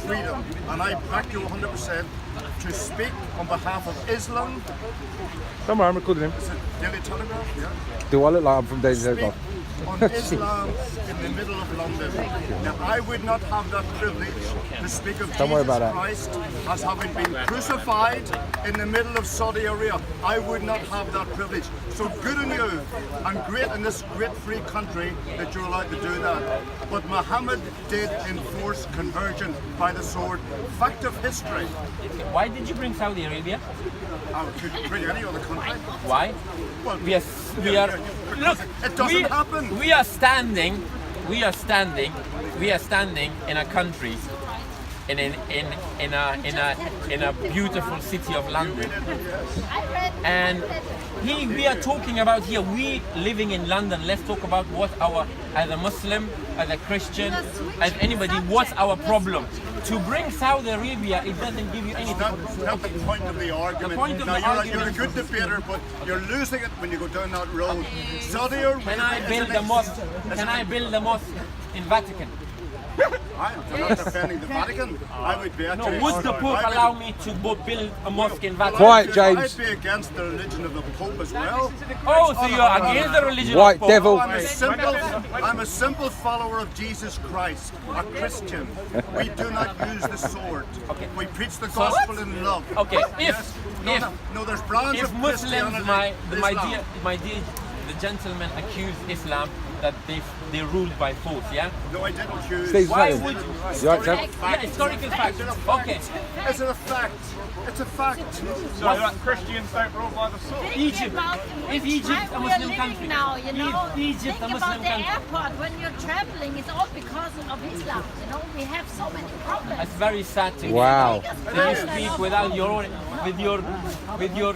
freedom, and I back you 100% to speak on behalf of Islam. Don't worry, I'm recording him. Is it Daily Telegraph? Yeah. Do I look like I'm from Daily Telegraph? On Islam in the middle of London. Now, I would not have that privilege to speak of Jesus Christ as having been crucified in the middle of Saudi Arabia. I would not have that privilege. So good on you, and great in this great free country that you're allowed to do that. But Muhammad did enforce conversion by the sword. Fact of history. Why did you bring Saudi Arabia? I could bring any other country. Why? Well, we are. Look, it doesn't happen. We are standing in a country, in a beautiful city of London, and we are talking about here. We living in London. Let's talk about what as a Muslim, as a Christian, as anybody, what's our problem? To bring Saudi Arabia, it doesn't give you anything. That's not the point of the argument. You're a good debater, but you're losing it when you go down that road. Saudi Arabia. Can I build a mosque? Can I build a mosque in Vatican? I'm not defending the Vatican. I would be. No, would the Pope allow me to build a mosque in Vatican? Quiet, James. I'd be against the religion of the Pope as well. Oh, so you're against the religion White of the Pope? devil. I'm a simple follower of Jesus Christ, a Christian. We do not use the sword. Okay. We preach the gospel in love. Okay, No, there's brands if of Muslims, Christianity, my dear, the gentleman accused Islam that they ruled by force, yeah? No, I didn't accuse. Why would you? Yeah, historical fact. Okay. Is it a fact? It's a fact. So like Christians don't rule by the sword? Egypt. Is Egypt a Muslim country? Now, you know, Egypt a think Muslim about the country? airport when you're traveling. It's all because of Islam. You know, we have so many problems. That's very sad to Wow. That you speak without your own, with your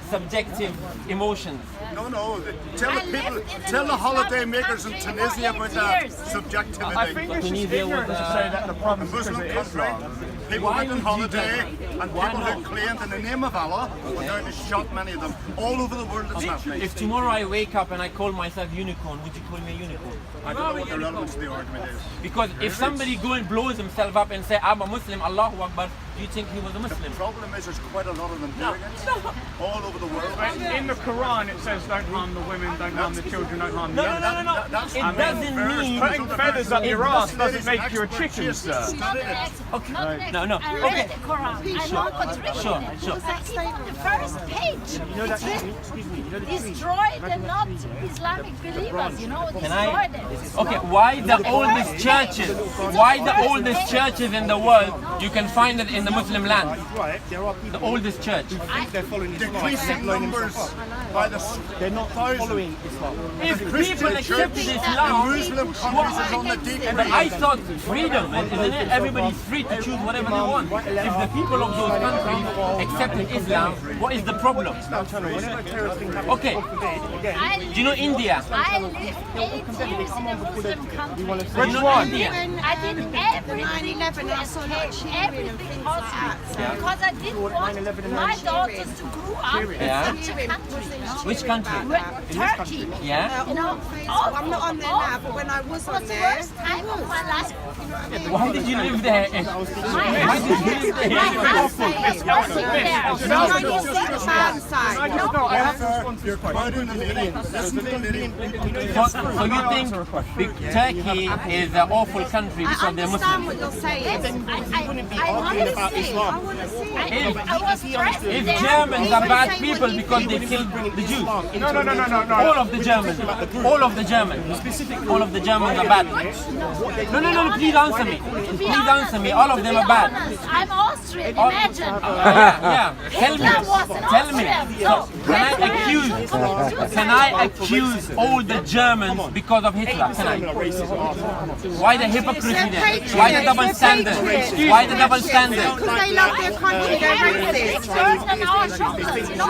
subjective emotions. No. Tell the holiday makers in Tunisia about that subjectivity. I think it's just ignorant to say that the problem is Muslim country, people went on holiday, and people who claimed in the name of Allah were going to shot many of them all over the world. It's happening. If tomorrow I wake up and I call myself unicorn, would you call me a unicorn? I don't know what the relevance of the argument is. Because if somebody go and blows himself up and say, I'm a Muslim, Allahu Akbar, do you think he was a Muslim? The problem is there's quite a lot of them doing it all over the world. in the Quran it says don't harm the women, don't harm the children, don't harm the young. No. It doesn't mean Putting feathers up your ass doesn't make you a chicken, sir. Okay. I Okay. read the Quran. I know what's written in it. Sure. On the first page, it's written, destroy the not Islamic believers. You know, destroy them. Okay, why the oldest churches? Why the oldest churches in the world? You can find it in the Muslim land. The oldest church. Decreasing numbers by the They're not following Islam. If people accepted in Islam, Muslim countries is on the decrease. but I thought freedom, isn't it? Everybody's free to choose whatever they want. If the people of those countries accepted Islam, what is the problem? Okay. Do you know India? I lived 8 years in a Muslim country. Which one? India. I did everything to escape everything possible because I didn't want my daughters to grow up in such a country. Which country? Turkey. Yeah? You know, I'm not on there now, but when I was on there, the worst time of my life. Why did you live there? Why did you live there? My husband was working there. no, you see the bad side. I have to respond to your question. Quoting the lady. Listen to the lady. So you think Turkey is an awful country I because they're understand Muslim? what you're saying. I want to see. I was stressed If there. Germans are bad people because they killed the Jews? No. All of the Germans. All of the Germans. All of the Germans are bad. No, please answer me. Please answer me. All of them are bad. I'm Austrian, imagine. Yeah. Tell me. Hitler was an Tell me. Austrian. So, can I accuse all the Germans because of Hitler? Can I? Why the hypocrisy there? Why the double standard? Why the double standard? Because they love their country, they're racist. Big burden on our shoulders. You know,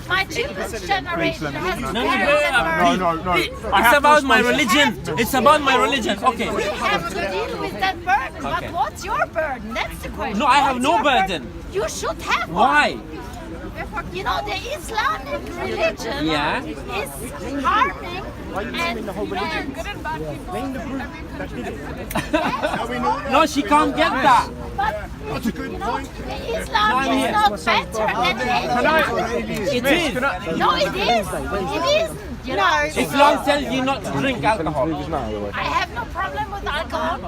my children's generation has No. It's about my religion. It's about my religion. Okay. We have to deal with that burden. But what's your burden? That's the question. No, I have What's no your burden. You should have one. Why? You know, the Islamic religion is harming and good and bad people. No, she can't get that. That's a good point. Islam is not better than any It is. No, it is. It is. You know, Islam tells you not to drink alcohol. I have no problem with alcohol.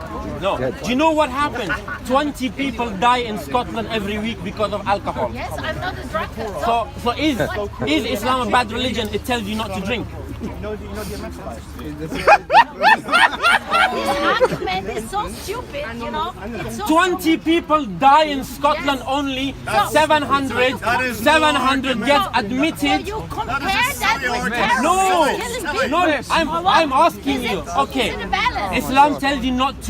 No. Do you know what happened? 20 people die in Scotland every week because of alcohol. Yes, I'm not a drunkard. So is Islam a bad religion? It tells you not to drink. This argument is so stupid, you know. It's so 20 people die in Scotland only. 700 get So admitted. you compare that with terrorism, No, killing people. no, I'm asking you. Okay, Is it a balance? Islam tells you not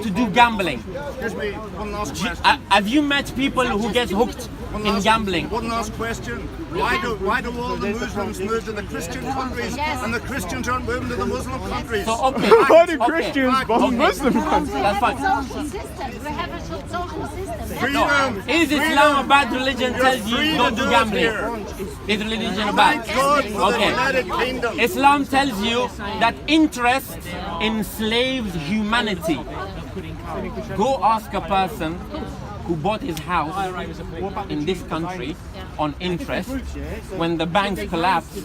to do gambling. Excuse me, one last question. Have you met people who get hooked in gambling? One last question. Why do all the Muslims move to the Christian countries and the Christians aren't moving to the Muslim countries? So okay, Why do okay. Christians bomb Muslim countries? We That's have fine. a social system. We have a social system. Freedom. Is Islam a bad religion? Tells you don't do gambling. Is religion bad? God for the United Okay. Kingdom. Islam tells you that interest enslaves humanity. Go ask a person who bought his house in this country on interest. When the banks collapsed,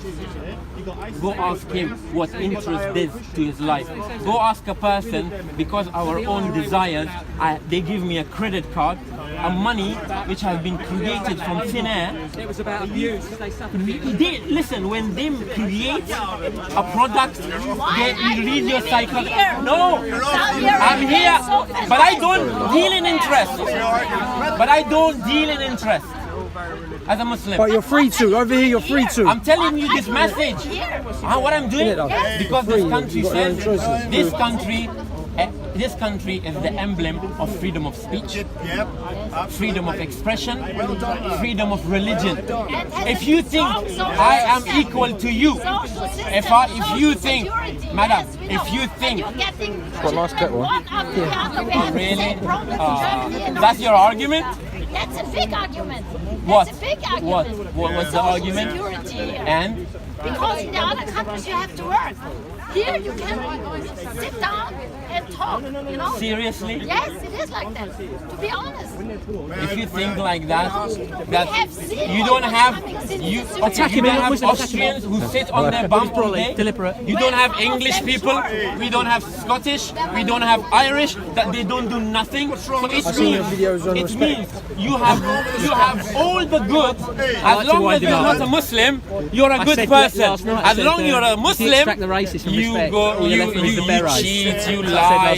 go ask him what interest did to his life. Go ask a person, because our own desires, they give me a credit card, a money which has been created from thin air. It was about abuse. They suffered Listen, when they create a product, they read your cycle. No, I'm here, but I don't deal in interest. But I don't deal in interest as a Muslim. But you're free to. Over here, you're free to. I'm telling you this message. What I'm doing, because this country says this country is the emblem of freedom of speech, freedom of expression, freedom of religion. If you think I am equal to you, if you think, madam, if you think, Quite nice kettle. really, that's your argument? That's a big argument. What? That's a big argument. What was the argument? Security. And Because in the other countries you have to work. Here you can sit down and talk, you know? seriously, Yes, it is like that, to be honest. if you think like that, We have seen you don't what's have happening since you the okay, you don't have Austrians who sit on their bum all day. deliberate. You don't have English people. We don't have Scottish. We don't have Irish. That they don't do nothing. So it means you have all the good. As long as you're not a Muslim, you're a good person. As long as you're a Muslim, you go, you cheat, you lie,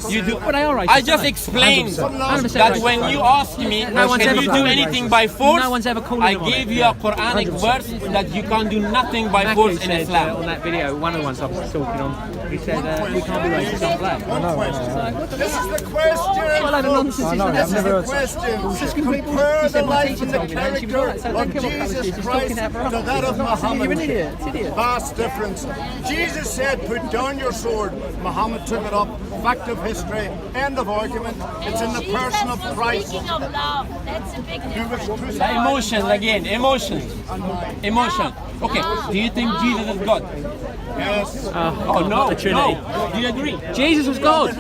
you do. Well, they are racist, I just aren't they? explained 100% that when you ask me, one's can ever you do calling anything by force? No one's ever calling I them on gave it. you a Quranic verse that you can't do nothing by Mackie force in said Islam. on that video, one of the ones I was talking on, he said we can't be racist on black. This is the question. What a load of nonsense is that? This is the question. Compare He the said my life teacher and the told me that, and she was character right. So don't of care what colour she is, Jesus she's Christ talking out for to us. that of Muhammad. You're an idiot. It's idiot. Vast difference. Jesus said, put down your sword. Muhammad took it up. Fact of history. End of argument. It's in the person of Christ. Speaking of love, that's a big difference. The emotions again, emotions. Okay, do you think Jesus is God? Yes. Oh no, the Trinity. no. Do you agree? Jesus was God.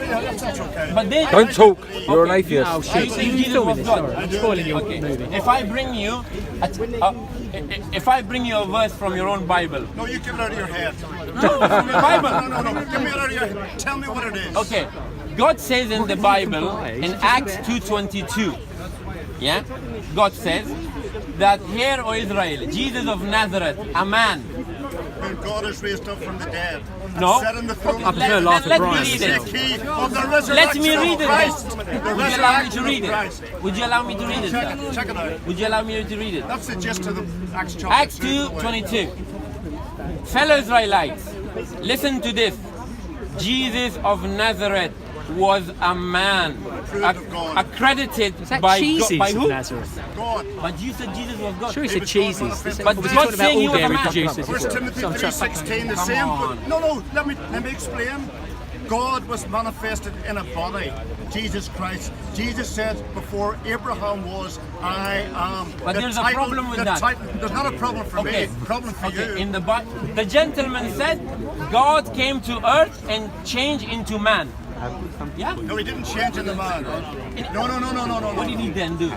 But then, Don't talk. You're an atheist. Oh do you shit! think You Jesus filming was this? God? Sorry, I'm spoiling your movie. If I bring you a verse from your own Bible, No, you give it out of your head. from your Bible. No. Give me it out of your head. Tell me what it is. Okay, God says in the Bible, in Acts 2:22, yeah, God says that here, O Israel, Jesus of Nazareth, a man. When God is raised up from the dead. No. Set in the throne I of prefer the Laugh at Let me Brian. read the it. key of the resurrection Let me read of it. Christ. The Would you allow me resurrection to read of Christ. it? Would you allow me to read it, sir? Check it out. Would you allow me to read it? That's the gist of the Acts chapter Acts 2. 2:22. Fellow Israelites, listen to this. Jesus of Nazareth was a man accredited Is that by cheeses by who? Nazareth? God. But you said Jesus was God. Sure, he said cheeses. But Was he God talking about saying he all was a dairy man. producers? First Timothy Some chuck- 3:16, the Come same. on. No, let me explain. God was manifested in a body, Jesus Christ. Jesus said before Abraham was, I am. But The there's a title- problem with the that. title- there's not a problem for Okay. me, problem for Okay. you. In the Bible, the gentleman said, God came to earth and changed into man. Yeah? No, he didn't change in the man. No. What did he then do?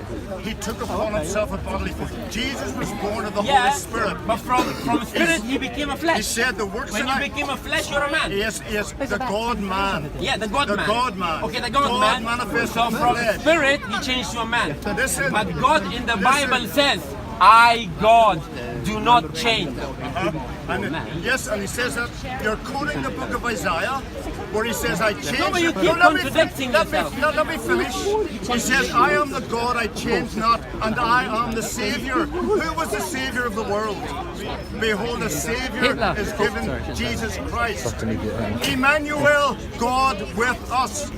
He took upon himself a bodily form. Jesus was born of the Yeah, Holy Spirit. but from spirit he became a He flesh. said the works When that you became a flesh, you're a man. Yes, the God-man. Yeah, the God The man. God-man. Okay, the God, God man. manifested So in from flesh. spirit he changed to a man. Listen, But God in the listen. Bible says, I, God, do not change. Yes, and he says that you're quoting the book of Isaiah, where he says, I change. No, but you keep let me contradicting let me- yourself. let me finish. He says, I am the God, I change not, and I am the Savior. Who was the Savior of the world? Behold, the Savior is given, Jesus Christ. Emmanuel, God with us.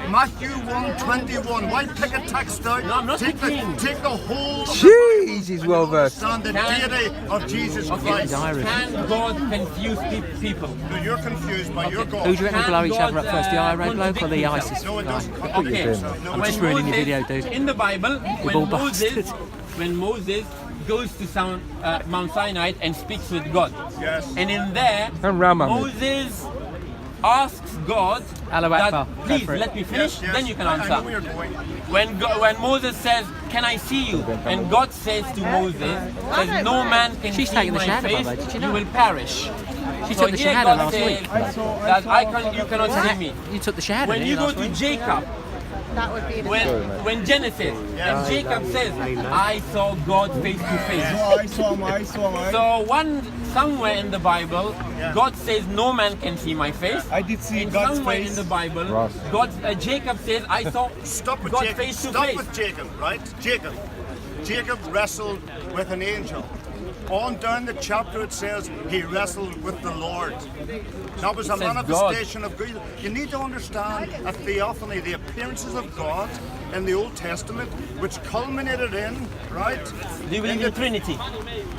Matthew 1:21. Why pick a text out? No, I'm not take picking. take the whole of Jeez, he's well versed. understand the deity of Jesus Christ. Can God confuse people? No, you're confused by your God. Who do you reckon will blow each God, other up first, the IRA bloke or the contradict ISIS No, it guy? doesn't. Okay, I'm just ruining your video, dude. In the Bible, all when Moses goes to Mount Sinai and speaks with God, Yes. and in there, Don't ram on me. Moses asks God Allahu that, Akbar. please Go for it. let me finish, Yes, then you can I know answer. where you're going. When Moses says, can I see you? And God says to Moses, says, no man can She's see taking the my shahada, face, Baba, did you you know? will perish. She So took the here shahada God last says week. that you cannot see me. You took the shahada, When didn't you go last to week? Jacob, That would be the when Genesis, and Jacob says, I saw God face to face. I saw him. So somewhere in the Bible, God says no man can see my face. I did see And God's somewhere face. in the Bible, Ross. Jacob says, I saw Stop with God Jacob. face to Stop face. with Jacob, right? Jacob wrestled with an angel. On down the chapter it says he wrestled with the Lord. That was a says manifestation of God. You need to understand a theophany, the appearances of God in the Old Testament, which culminated in, right? Do you believe in the Trinity?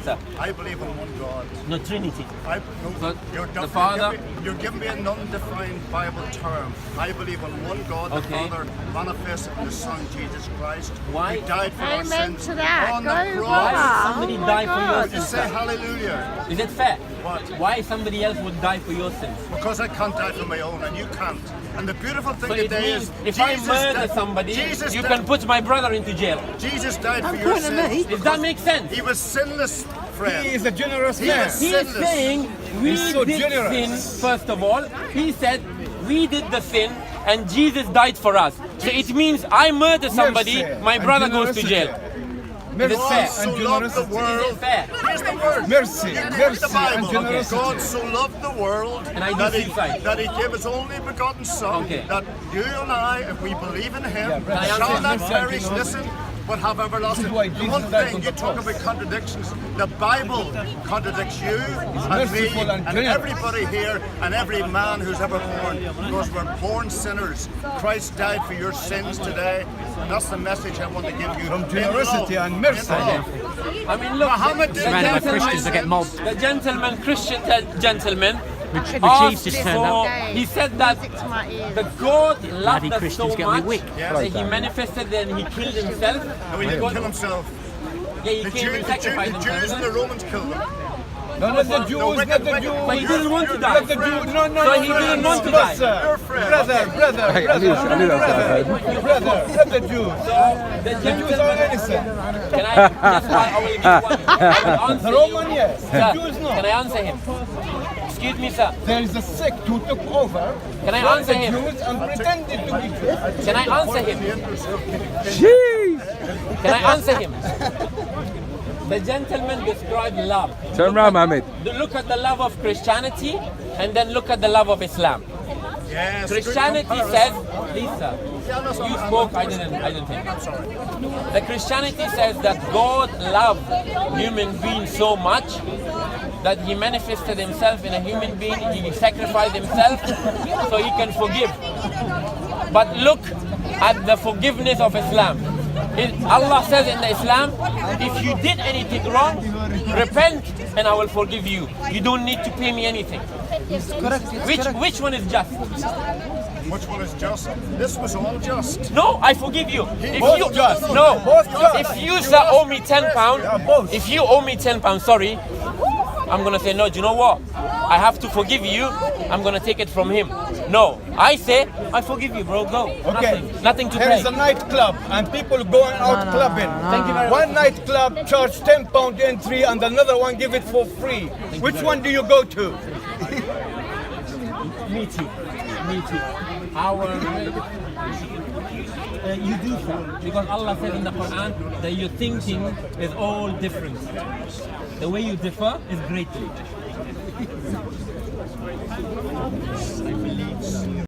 Sir, I believe in one God. no Trinity. No, So, the Father- You're giving me an undefined Bible term. I believe in one God, the Okay. Father, manifested in the Son, Jesus Christ. Why- Who died for our Amen sins to that. on the Go, cross. Why somebody die for your You sins? say Sir? hallelujah. Is it fair? What? Why somebody else would die for your sins? Because I can't die for my own and you can't. And the beautiful thing So it today means is if I Jesus murder died- somebody, Jesus you died- can put my brother into jail. Jesus died for your sins. Does that make sense? He was sinless, friend. He is a generous He man. was He is sinless. saying we He's so did generous. sin first of all. He said we did the sin and Jesus died for us. So it means I murder somebody, Mercy my and brother goes to generosity. jail. Mercy Is it fair? So and loved the generosity. world. Is it fair? Here's the word. Mercy, You read mercy the Bible. and generosity. God so loved the world And I do that, suicide. that He gave His only begotten Son, Okay. that you and I, if we believe in Him, Can I shall answer not this? perish, listen, but have everlasting. This is why The Jesus one died thing, on you the talk cross. about contradictions, the Bible contradicts you and me merciful and and generous. everybody here and every man who's ever born, because we're born sinners. Christ died for your sins today. That's the message I want to give you. From In generosity love. and mercy. In love. I mean, look, Muhammad did Surrounded by gentlemen- Christians that get mobbed. the gentleman Rajiv asked just turned for, up. he said that Music to my ears. the God loved Bloody us Christians so get me much wick. that he manifested and he killed himself. No, he didn't kill himself. Yeah, he The came and Jews sacrificed and himself. the Romans killed him. No, not the Jews, No, not the wicked- Jews. But he didn't want to die. Not the Jews. No, no, So no, he no, didn't no, want to no, die. sir. Your friend. Brother, brother, Hey, I brother, knew that was brother, brother, not the Jews. The The Jews are gentleman, innocent. can I, just one, I will give one, I will answer The you. Roman, yes. The Sir, Jews, no. can I answer him? Excuse me, sir. There is a sect who took over Can I from answer the him? Jews and pretended to be Jews. Can I answer him? Jeez. Can I answer him? The gentleman described love. Turn around, Mohammed. Look at the love of Christianity and then look at the love of Islam. Yes, Christianity good says, comparison. Lisa, Yeah, no, sorry, you I'm- spoke, I didn't think. The Christianity says that God loved human beings so much that he manifested himself in a human being, he sacrificed himself so he can forgive. But look at the forgiveness of Islam. Allah says in the Islam, if you did anything wrong, repent and I will forgive you. You don't need to pay me anything. Which one is just? Which one is just? This was all just. No, I forgive you. If Both you just. no, Both just. if you sir owe me £10, both. if you owe me £10, sorry, I'm gonna say no. Do you know what? I have to forgive you. I'm gonna take it from him. No, I say, I forgive you, bro. Go. Okay. Nothing to Here pay. is a nightclub and people going out clubbing. Thank you very One nightclub charge £10 entry and another one give it for free. Which one do you go to? Me too. Me too. You do so because Allah said in the Quran that your thinking is all different. The way you differ is greatly.